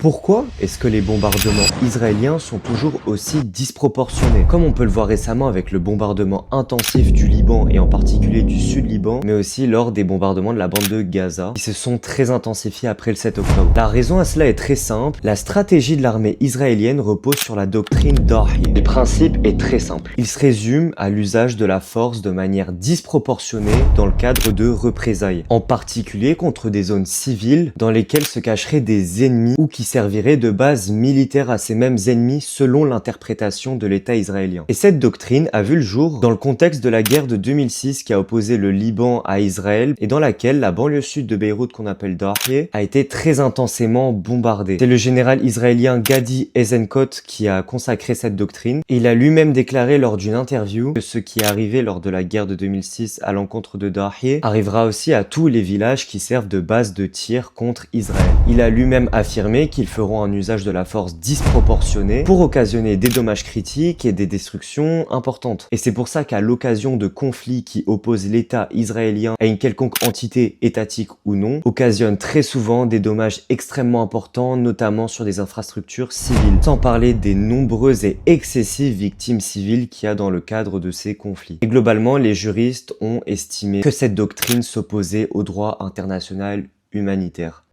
Pourquoi est-ce que les bombardements israéliens sont toujours aussi disproportionnés? Comme on peut le voir récemment avec le bombardement intensif du Liban et en particulier du sud-Liban, mais aussi lors des bombardements de la bande de Gaza, qui se sont très intensifiés après le 7 octobre. La raison à cela est très simple, la stratégie de l'armée israélienne repose sur la doctrine Dahiya. Le principe est très simple. Il se résume à l'usage de la force de manière disproportionnée dans le cadre de représailles, en particulier contre des zones civiles dans lesquelles se cacheraient des ennemis ou qui servirait de base militaire à ces mêmes ennemis selon l'interprétation de l'État israélien. Et cette doctrine a vu le jour dans le contexte de la guerre de 2006 qui a opposé le Liban à Israël et dans laquelle la banlieue sud de Beyrouth qu'on appelle Dahiya a été très intensément bombardée. C'est le général israélien Gadi Eisenkot qui a consacré cette doctrine et il a lui-même déclaré lors d'une interview que ce qui est arrivé lors de la guerre de 2006 à l'encontre de Dahiya arrivera aussi à tous les villages qui servent de base de tir contre Israël. Il a lui-même affirmé qu'ils feront un usage de la force disproportionné pour occasionner des dommages critiques et des destructions importantes. Et c'est pour ça qu'à l'occasion de conflits qui opposent l'État israélien à une quelconque entité étatique ou non, occasionnent très souvent des dommages extrêmement importants, notamment sur des infrastructures civiles, sans parler des nombreuses et excessives victimes civiles qu'il y a dans le cadre de ces conflits. Et globalement, les juristes ont estimé que cette doctrine s'opposait au droit international humanitaire.